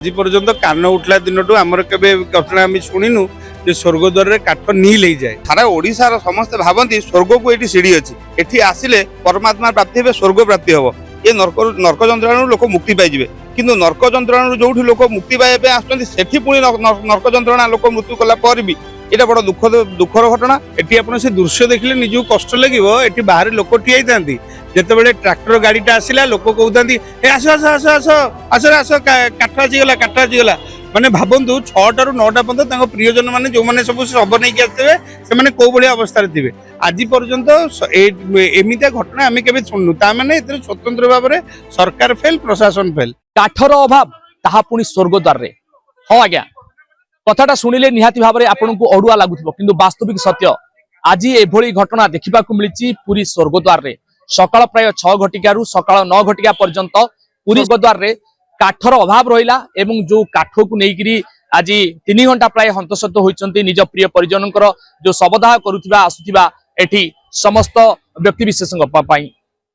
आज पर्यंत कान उठला दिन आमर के घटना आम शुणुनु स्वर्गद्वार काठ नील हो जाए। सारा ओडिशार समस्ते भावती स्वर्ग को ये सीढ़ी अच्छी एठी आसिले परमात्मा प्राप्ति हे स्वर्ग प्राप्ति हम ये नर्क जंत्राणु लोक मुक्ति पाइबे किंतु नर्क जंत्राणु जो लोक मुक्ति पाइबा आसुँच पुणी नर्क जंत्रणा लोक मृत्यु कला भी यहाँ बड़ा दुखर घटना। एटी आप दृश्य देखिले निजू कष्ट लगे। एटी बाहर लोक ठिया होती जिते ट्रैक्टर गाड़ीटा आसला लोक कहते आस आस आस आस आस आस काठ आसीगला काठ आसीगला माने भावतु 6टा ରୁ 9ଟା पर्यंत प्रियजन मैंने जो मैंने सब शब नहीं आसते से कौ भाई अवस्था थे आज पर्यंत एमती घटना आम के शुणु ताने स्वतंत्र भाव में सरकार फेल प्रशासन फेल। काठर अभाव ताहा पुणी स्वर्गद्वार रे हाँ आज्ञा कथाटा शुणिले निहाती भाव में आपन को अड़ुआ लगुथिबो किंतु वास्तविक सत्य आज एभली घटना देखा मिली पुरी स्वर्गद्वार रे सकाळ प्राय 6 घटिकारु सकाळ 9 घटिका पर्यंत पुरी स्वर्गद्वार रे काठर अभाव रहिला एवं जो काठ को लेकिरी आज 3 घंटा प्राय हंतसत होइचंती निज प्रिय परिजनकर जो शवदाह करुथिबा आसुथिबा एठी समस्त व्यक्ति विशेषज्ञ पाई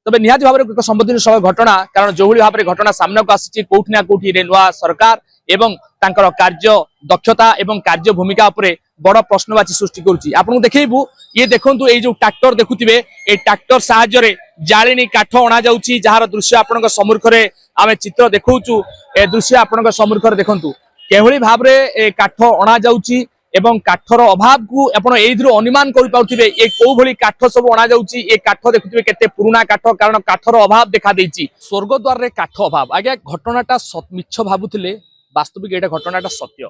तबे निहाती भाव में संवेदनशील घटना कारण जो भाव में घटना सामना को आसी कोठी ना कोठी रे नुआ सरकार एवं तांकर कार्य दक्षता एवं कार्य भूमिका उपरे बड़ प्रश्नवाची सृष्टि करुछि। आपन देखैबु ये देखंतु ए जो ट्रैक्टर देखुथिबे ए ट्रैक्टर सहाय्य रे जाळेनी काठ अणा जाउछि जहार दृश्य आपनक सम्मुख रे आमे चित्र देखौछु। ए दृश्य आपनक सम्मुख रे देखंतु केहଳି भाव रे ए काठ अणा जाउछि एवं काठर अभाव को आपण एइद्रु अनुमान करि पाउथिबे ए को भली काठ सब अणा जाउछि ए काठ देखुथिबे केते पुराना काठ कारण काठर अभाव देखा देइछि। स्वर्गद्वार रे काठ अभाव आगे घटनाटा मिछ भाबुथिले वास्तविक एटा घटनाटा सत्य।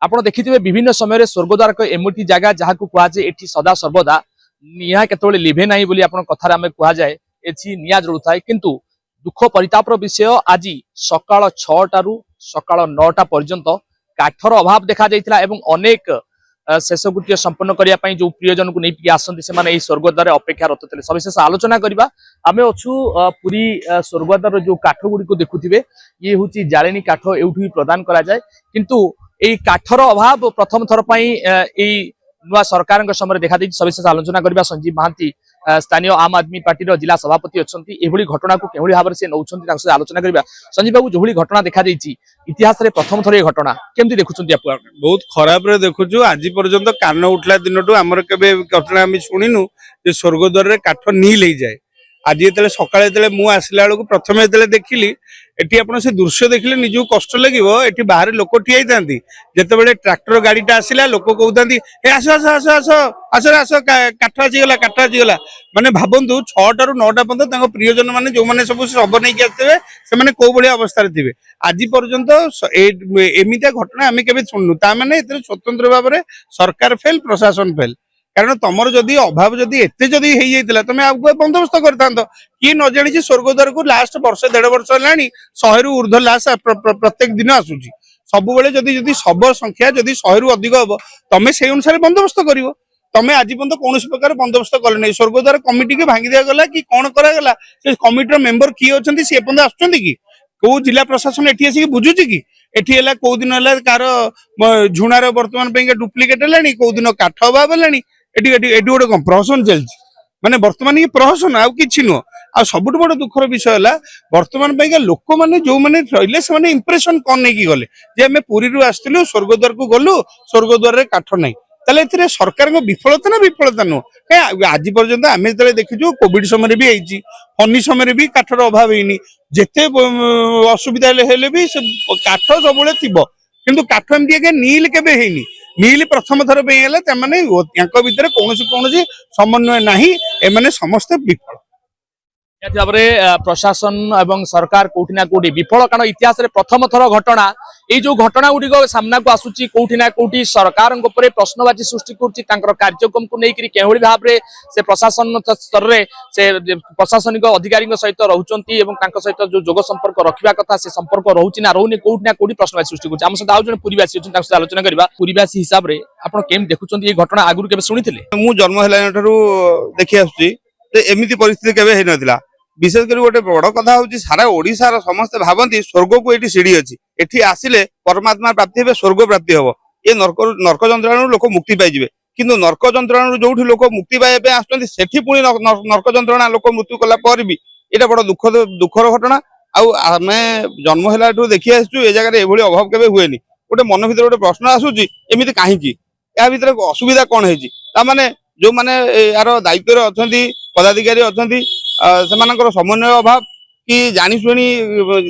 आपण देखिथिबे विभिन्न समय स्वर्गद्वार को एमटी जगह जहाँ को कहा जाए एठी सदा सर्वदा निया केतबेले लिभे नाही बोली आपण कथार आमे कहा जाए एठी निया जळुथाय किंतु दुख परितापर विषय आज सकाळ 6टा ରୁ सकाळ 9टा पर्यंत काठर अभाव देखा जाइथिला एवं अनेक शेषकृत्य संपन्न करने जो प्रियजन को नहीं आसती से स्वर्गद्वार अपेक्षा रत थे। सविशेष आलोचना करवा आम अच्छू पुरी स्वर्गद्वार जो काठ गुड़ी देखुए ये हूँ जालेनी काठ एवं प्रदान करा जाए किंतु ये काठर अभाव प्रथम थर नुआ सरकार समय देखा दी। सविशेष आलोचना करवा संजीव महांती स्थानीय आम आदमी पार्टी जिला सभापति अच्छा ये घटना को केवल भाव से नौकरी आलोचना करवा। संजीव बाबू जो घटना देखा इतिहास रे प्रथम थर ये घटना केमती देखुं बहुत खराब रे देखु। आज पर्यंत कान उठला दिन आमर के घटना आम शुणुनु स्वर्गद्वार काठ नील हो जाए। आज ये सकाଳେ मु आसला बेलू प्रथम जो देखिली एटी आप दृश्य देखिले निजू कष्ट लगे। एटी बाहर लोक ठिया होती जिते ट्रैक्टर गाड़ीटा आसला लोक कहते आस आस आस आस आस आस काठ आसीगला काठ आसीगला माने भावतु 6टा ରୁ 9ଟା पर्यंत प्रियजन मैंने जो मैंने सब शब नहीं आसते से कौ भाई अवस्था थे आज पर्यंत एमती घटना आम के शुणु ताने स्वतंत्र भाव में सरकार फेल प्रशासन फेल कारण तुमर जदि अभाव जदि एते जदि हो जाइतिला तमे आपको बंदोबस्त करतांतो कि न जानि स्वर्गद्वार को लास्ट वर्ष 1.5 वर्ष लानी 100 ରୁ ऊर्ध्व लाश प्रत्येक दिन आसुची सब बेले जदि जदि शब संख्या जदि 100 ରୁ अधिक हम तमे से अनुसार बंदोबस्त करिवो। तमे आज पर्यंत कौन प्रकार बंदोबस्त कले नहीं स्वर्गद्वार कमिटी के भांगी दिया गला कि कौन करागला से कमिटी मेंबर किए अच्छा सी पर्यंत आसुचंती कि कौ जिला प्रशासन एठी आसी बुझुची कि एठी हला कौ दिन हला कार झुणार वर्तमान पे डुप्लिकेट हलानी कौ दिन काठ अभाव हलानी एटी एटी एटी गोटे कौन प्रहसन चलती माने वर्तमान ये प्रहसन आउ कि नुह आ सबुठ बड़ दुखर विषय है वर्तमान लोक मैंने जो मैंने रही से इंप्रेशन कौन नहीं गले जे आम पुरी आसलु स्वर्गद्वार को गलु स्वर्गद्वार काठ नहीं ताले सरकार विफलता ना विफलता नुह कहीं आज पर्यंत आम जो देखीचु कोविड समय भी आई फनी समय भी काठर अभाव होनी जिते असुविधा भी काठ सब थी किंतु काठ एमती नील केबे हेनी नील प्रथम थर भितर कौन समन्वय नाही एमाने समस्त विफल। भाव प्रशासन एवं सरकार कोठी ना कोठी विफल कारण इतिहास रे प्रथम थर घटना ये जो घटना गुड़िक सामना को आसुची कोठी ना कोठी सरकार प्रश्नवाची सृष्टि करुच्ची कार्यक्रम को लेकर केवल भाव में से प्रशासन स्तर में से प्रशासनिक अधिकारी सहित रोचंती सहित जो जोग संपर्क रखा कथा से संपर्क रोचे ना रोनी कोठी ना कोठी प्रश्नवाची सृष्टि कर सहित आउ जन पुरीवासी अच्छे आलोचना करवा। पुरीवासी हिसाब से आप देखुं ये घटना आगुरी के शुणी मु जन्म है देखी आसुची एमती परिस्थिति केबे हे नथिला विशेष कर गोटे बड़ कथा हूँ सारा ओडिशार समस्ते भावती स्वर्ग को ये सीढ़ी अच्छी एठी आसिले परमात्मा प्राप्ति हे स्वर्ग प्राप्ति हम ये नर्क जंत्राणु लोक मुक्ति पाइबे किंतु नर्क जंत्राणु जो लोक मुक्ति पाइबा आसुँच पुणी नर्क जंत्रणा लोक मृत्यु कला भी यहाँ बड़ा दुखर घटना। आमे जन्म हेलाठू देखि आसु ए जगह एभली अभाव केबे हुएनी गोटे मन भीतर गोटे प्रश्न आसुची एमिति काहेकि या भीतर असुविधा कोन हेची ता माने जो माने यार दायित्व रे अछंती पदाधिकारी अछंती सेमानकर समन्वय अभाव कि जानी शुणी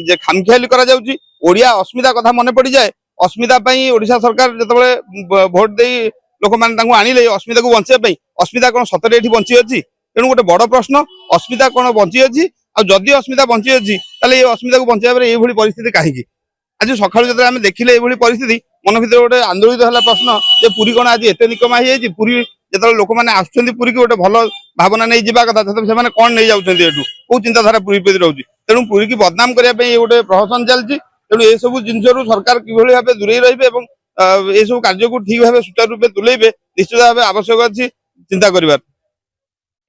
जे खामखियाली करा जाउची ओडिया अस्मिता कथा मन पड़ी जाए अस्मिता पई ओडिशा सरकार जतबे भोट देई लोक माने तांको आनिले अस्मिता को बंचिया पई अस्मिता कोन सतरे एठी बंची अछि तेणु गोटे बड़ प्रश्न अस्मिता कोन बंची अछि आ जदि अस्मिता बंची अछि ताले ए अस्मिता को बंचिया परे एभली परिस्थिति काहेकि आज सकाळु जतबे आमे देखिले एभली परिस्थिति मन भीतर गोटे आंदोलित होला प्रश्न जे पुरी कोन आज एते निकमा हे जायछि पुरी जतबे लोक माने आछुछन्ती पुरी की गोटे भलो भावना नै जिबा कथा तथापि सेमाने कोन नै जाउछन्ती एठू को चिंताधारा पुरी प्रति रहउछि तेणु पुरी की बदनाम करिया पई ए गोटे प्रहसन चलछि तेणु ए सब जिनसरु सरकार किभଳି भाबे दूरे रहिबे एवं ए सब कार्य को ठीक भाबे सुचारू रूपे तुलेबे निश्चित भाबे आवश्यक अछि चिंता करिबार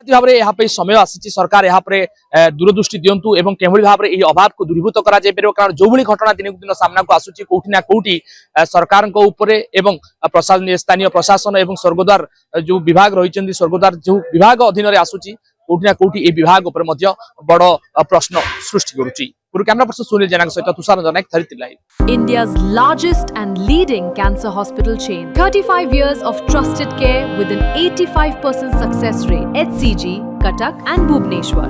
निहाती भाବରେ ଏହା ପାଇଁ ସମୟ ଆସିଛି ସରକାର ଏହା ଉପରେ ଦୂରଦୃଷ୍ଟି ଦିଅନ୍ତୁ ଏବଂ କେଭଳି ଭାବରେ ଏହି ଅଭାବକୁ ଦୂରୀଭୂତ କରାଯାଇପାରିବ କାରଣ ଯୋଉଭଳି ଘଟଣା ଦିନକୁ ଦିନ ସାମ୍ନାକୁ ଆସୁଛି କୋଉଠି ନା କୋଉଠି ସରକାରଙ୍କ ଉପରେ ଏବଂ ସ୍ଥାନୀୟ ପ୍ରଶାସନ ଏବଂ ସ୍ୱର୍ଗଦ୍ୱାର ଯୋଉ ବିଭାଗ ରହିଛନ୍ତି ସ୍ୱର୍ଗଦ୍ୱାର ଯୋଉ ବିଭାଗ ଅଧୀନରେ ଆସୁଛି କୋଉଠି ନା କୋଉଠି ଏହି ବିଭାଗ ଉପରେ ମଧ୍ୟ ବଡ଼ ପ୍ରଶ୍ନ ସୃଷ୍ଟି କରୁଛି पूर्व कैमरा पर्सन सुनील जैना सहित तुषार जनक धरित्री live India's largest and leading cancer hospital chain. 35 years of trusted care with an 85% success rate. HCG, Cuttack and Bhubaneswar.